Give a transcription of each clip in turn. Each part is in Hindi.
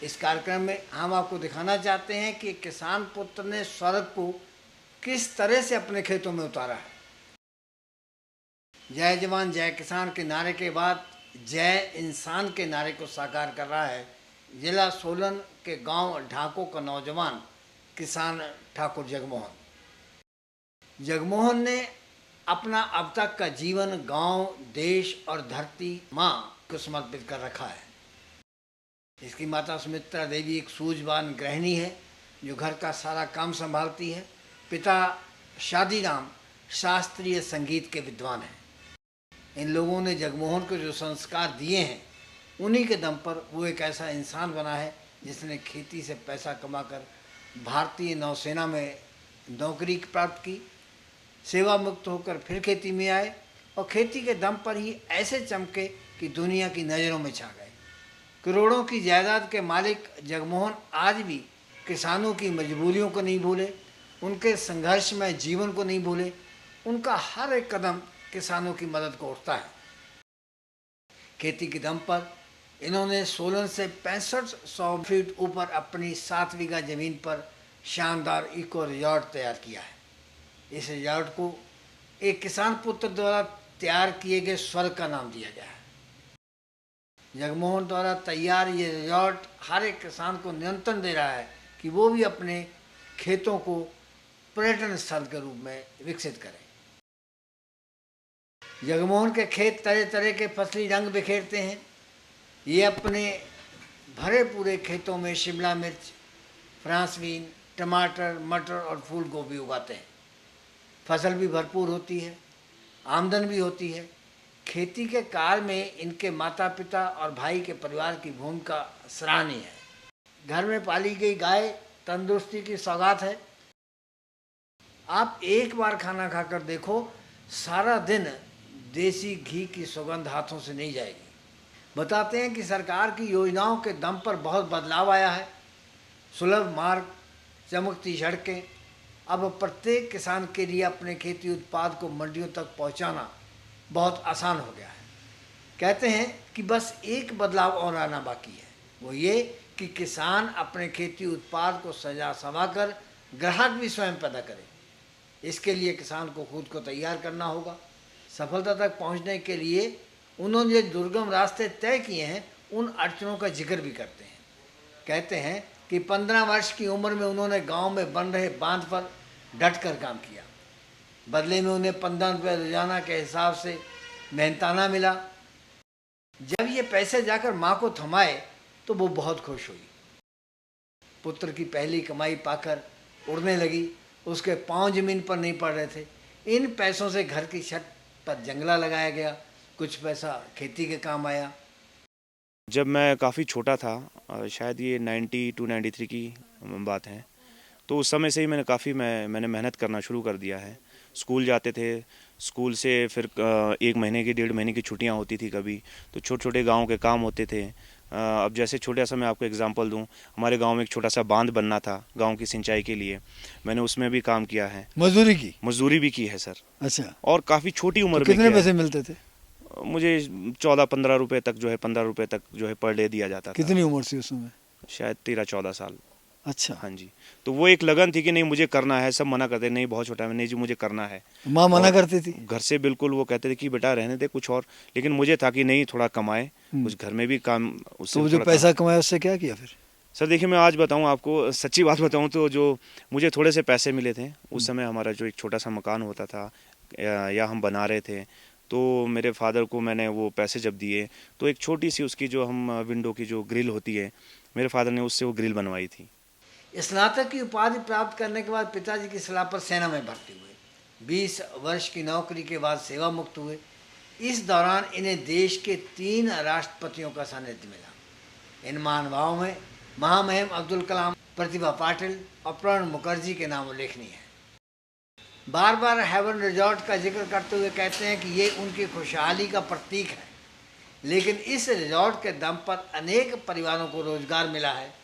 इस कार्यक्रम में हम आपको दिखाना चाहते हैं कि किसान पुत्र ने स्वर्ग को किस तरह से अपने खेतों में उतारा है। जय जवान जय किसान के नारे के बाद जय इंसान के नारे को साकार कर रहा है जिला सोलन के गांव ढाको का नौजवान किसान ठाकुर जगमोहन ने अपना अब तक का जीवन गांव, देश और धरती माँ को समर्पित कर रखा है। इसकी माता सुमित्रा देवी एक सूझवान गृहिणी है जो घर का सारा काम संभालती है। पिता शादीराम शास्त्रीय संगीत के विद्वान हैं। इन लोगों ने जगमोहन को जो संस्कार दिए हैं उन्हीं के दम पर वो एक ऐसा इंसान बना है जिसने खेती से पैसा कमाकर भारतीय नौसेना में नौकरी प्राप्त की, सेवा मुक्त होकर फिर खेती में आए और खेती के दम पर ही ऐसे चमके कि दुनिया की नज़रों में छा गए। करोड़ों की जायदाद के मालिक जगमोहन आज भी किसानों की मजबूरियों को नहीं भूले, उनके संघर्षमय जीवन को नहीं भूले। उनका हर एक कदम किसानों की मदद को उठता है। खेती के दम पर इन्होंने सोलन से 6500 फीट ऊपर अपनी 7 बीघा जमीन पर शानदार इको रिजॉर्ट तैयार किया है। इस रिजॉर्ट को एक किसान पुत्र द्वारा तैयार किए गए स्वर्ग का नाम दिया गया है। जगमोहन द्वारा तैयार ये रिजॉर्ट हर एक किसान को नियंत्रण दे रहा है कि वो भी अपने खेतों को पर्यटन स्थल के रूप में विकसित करें। जगमोहन के खेत तरह तरह के फसली रंग बिखेरते हैं। ये अपने भरे पूरे खेतों में शिमला मिर्च, फ्रांस बीन, टमाटर, मटर और फूल गोभी उगाते हैं। फसल भी भरपूर होती है, आमदन भी होती है। खेती के कार्य में इनके माता पिता और भाई के परिवार की भूमिका सराहनीय है। घर में पाली गई गाय तंदुरुस्ती की सौगात है। आप एक बार खाना खाकर देखो, सारा दिन देसी घी की सुगंध हाथों से नहीं जाएगी। बताते हैं कि सरकार की योजनाओं के दम पर बहुत बदलाव आया है। सुलभ मार्ग, चमकती सड़कें, अब प्रत्येक किसान के लिए अपने खेती उत्पाद को मंडियों तक पहुंचाना बहुत आसान हो गया है। कहते हैं कि बस एक बदलाव और आना बाकी है, वो ये कि किसान अपने खेती उत्पाद को सजा संवा कर ग्राहक भी स्वयं पैदा करे। इसके लिए किसान को खुद को तैयार करना होगा। सफलता तक पहुंचने के लिए उन्होंने जो दुर्गम रास्ते तय किए हैं उन अड़चनों का जिक्र भी करते हैं। कहते हैं कि 15 वर्ष की उम्र में उन्होंने गांव में बन रहे बांध पर डट कर काम किया। बदले में उन्हें 15 रुपये रोजाना के हिसाब से मेहनताना मिला। जब ये पैसे जाकर माँ को थमाए तो वो बहुत खुश हुई। पुत्र की पहली कमाई पाकर उड़ने लगी। उसके पाँव जमीन पर नहीं पड़ रहे थे। इन पैसों से घर की छत पर जंगला लगाया गया, कुछ पैसा खेती के काम आया। जब मैं काफ़ी छोटा था, शायद ये 92-93 की बात है, तो उस समय से ही मैंने मेहनत करना शुरू कर दिया है। स्कूल जाते थे, स्कूल से फिर 1 महीने की 1.5 महीने की छुट्टियां होती थी कभी, तो छोटे छोटे गाँव के काम होते थे। अब जैसे छोटा सा मैं आपको एग्जांपल दूं, हमारे गांव में एक छोटा सा बांध बनना था गांव की सिंचाई के लिए। मैंने उसमें भी काम किया है। मजदूरी भी की है सर। अच्छा। और काफ़ी छोटी उम्र तो में कितने पैसे मिलते थे? मुझे 14-15 रुपये तक जो है 15 रुपये तक जो है पर डे दिया जाता था। कितनी उम्र थी उस समय? शायद 13-14 साल। अच्छा। हाँ जी। तो वो एक लगन थी कि नहीं मुझे करना है। सब मना करते, नहीं बहुत छोटा है, नहीं जी मुझे करना है। माँ मना करती थी घर से? बिल्कुल, वो कहते थे कि बेटा रहने दे कुछ और, लेकिन मुझे था कि नहीं थोड़ा कमाए, कुछ घर में भी काम। उससे तो जो पैसा कमाया उससे क्या किया फिर? सर देखिए, मैं आज बताऊं आपको, सच्ची बात बताऊं तो जो मुझे थोड़े से पैसे मिले थे उस समय, हमारा जो एक छोटा सा मकान होता था या हम बना रहे थे, तो मेरे फादर को मैंने वो पैसे जब दिए तो एक छोटी सी उसकी जो हम विंडो की जो ग्रिल होती है, मेरे फादर ने उससे वो ग्रिल बनवाई थी। स्नातक की उपाधि प्राप्त करने के बाद पिताजी की सलाह पर सेना में भर्ती हुए। 20 वर्ष की नौकरी के बाद सेवा मुक्त हुए। इस दौरान इन्हें देश के 3 राष्ट्रपतियों का सानिध्य मिला। इन महानुभावों में महामहिम अब्दुल कलाम, प्रतिभा पाटिल और प्रणब मुखर्जी के नाम उल्लेखनीय है। बार बार हेवन रिजॉर्ट का जिक्र करते हुए कहते हैं कि ये उनकी खुशहाली का प्रतीक है, लेकिन इस रिजॉर्ट के दम पर अनेक परिवारों को रोजगार मिला है।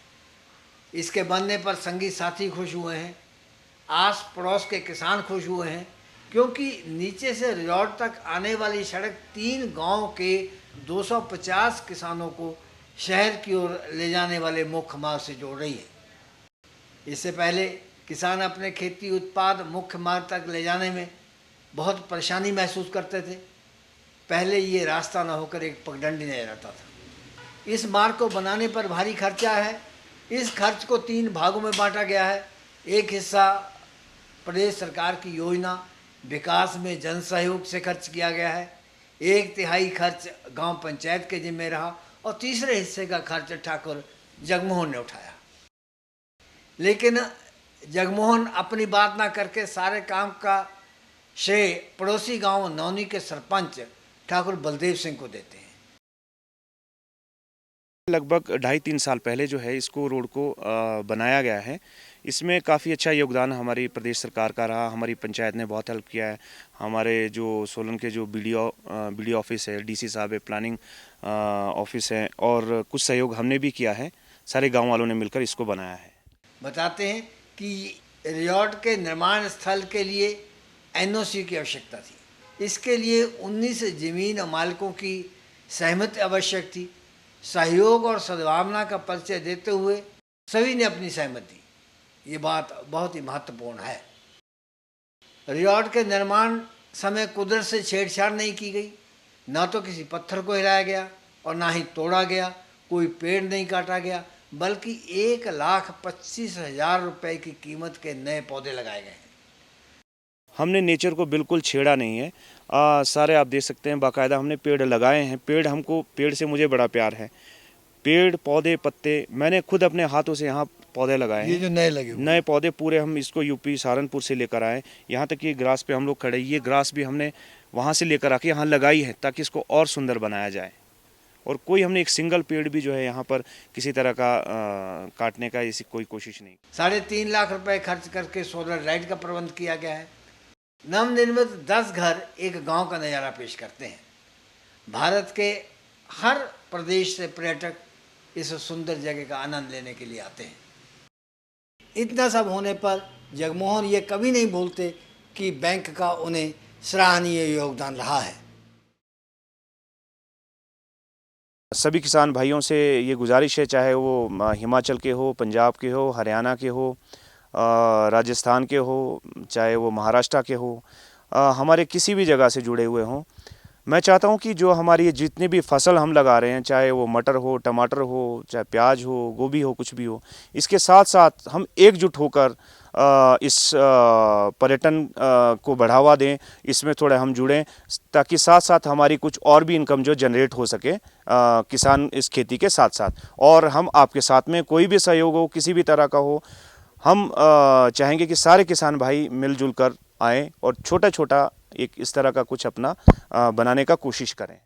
इसके बनने पर संगी साथी खुश हुए हैं, आस पड़ोस के किसान खुश हुए हैं, क्योंकि नीचे से रिजॉर्ट तक आने वाली सड़क 3 गांव के 250 किसानों को शहर की ओर ले जाने वाले मुख्य मार्ग से जोड़ रही है। इससे पहले किसान अपने खेती उत्पाद मुख्य मार्ग तक ले जाने में बहुत परेशानी महसूस करते थे। पहले ये रास्ता न होकर एक पगडंडी नजर आता था। इस मार्ग को बनाने पर भारी खर्चा है। इस खर्च को 3 भागों में बांटा गया है। एक हिस्सा प्रदेश सरकार की योजना विकास में जन सहयोग से खर्च किया गया है, 1/3 खर्च गांव पंचायत के जिम्मे रहा और तीसरे हिस्से का खर्च ठाकुर जगमोहन ने उठाया। लेकिन जगमोहन अपनी बात ना करके सारे काम का श्रेय पड़ोसी गांव नौनी के सरपंच ठाकुर बलदेव सिंह को देते हैं। लगभग 2.5-3 साल पहले जो है इसको रोड को बनाया गया है। इसमें काफ़ी अच्छा योगदान हमारी प्रदेश सरकार का रहा। हमारी पंचायत ने बहुत हेल्प किया है। हमारे जो सोलन के जो बीडीओ ऑफिस है, डीसी साहब है, प्लानिंग ऑफिस है और कुछ सहयोग हमने भी किया है। सारे गांव वालों ने मिलकर इसको बनाया है। बताते हैं कि रिजॉर्ट के निर्माण स्थल के लिए एनओसी की आवश्यकता थी। इसके लिए 19 जमीन मालिकों की सहमति आवश्यक थी। सहयोग और सद्भावना का परिचय देते हुए सभी ने अपनी सहमति दी। ये बात बहुत ही महत्वपूर्ण है। रिजॉर्ट के निर्माण समय कुदरत से छेड़छाड़ नहीं की गई। ना तो किसी पत्थर को हिलाया गया और ना ही तोड़ा गया, कोई पेड़ नहीं काटा गया, बल्कि 1,25,000 रुपये की कीमत के नए पौधे लगाए गए हैं। हमने नेचर को बिल्कुल छेड़ा नहीं है। सारे आप देख सकते हैं बाकायदा हमने पेड़ लगाए हैं। पेड़ से मुझे बड़ा प्यार है। पेड़ पौधे पत्ते मैंने खुद अपने हाथों से यहाँ पौधे लगाए हैं। ये जो नए लगे हुए नए पौधे पूरे हम इसको यूपी सहारनपुर से लेकर आए। यहाँ तक कि ग्रास पे हम लोग खड़े, ये ग्रास भी हमने वहाँ से लेकर आके यहाँ लगाई है ताकि इसको और सुंदर बनाया जाए। और कोई हमने एक सिंगल पेड़ भी जो है यहाँ पर किसी तरह का काटने का ऐसी कोई कोशिश नहीं। 3.5 लाख रुपए खर्च करके सोलर लाइट का प्रबंध किया गया है। नवनिर्मित 10 घर एक गांव का नज़ारा पेश करते हैं। भारत के हर प्रदेश से पर्यटक इस सुंदर जगह का आनंद लेने के लिए आते हैं। इतना सब होने पर जगमोहन ये कभी नहीं भूलते कि बैंक का उन्हें सराहनीय योगदान रहा है। सभी किसान भाइयों से ये गुजारिश है, चाहे वो हिमाचल के हो, पंजाब के हो, हरियाणा के हो, राजस्थान के हो, चाहे वो महाराष्ट्र के हो, हमारे किसी भी जगह से जुड़े हुए हों, मैं चाहता हूं कि जो हमारी ये जितनी भी फसल हम लगा रहे हैं, चाहे वो मटर हो, टमाटर हो, चाहे प्याज हो, गोभी हो, कुछ भी हो, इसके साथ साथ हम एकजुट होकर इस पर्यटन को बढ़ावा दें, इसमें थोड़ा हम जुड़ें ताकि साथ साथ हमारी कुछ और भी इनकम जो जनरेट हो सके किसान इस खेती के साथ साथ। और हम आपके साथ में कोई भी सहयोग हो, किसी भी तरह का हो, हम चाहेंगे कि सारे किसान भाई मिलजुल कर आएँ और छोटा छोटा एक इस तरह का कुछ अपना बनाने का कोशिश करें।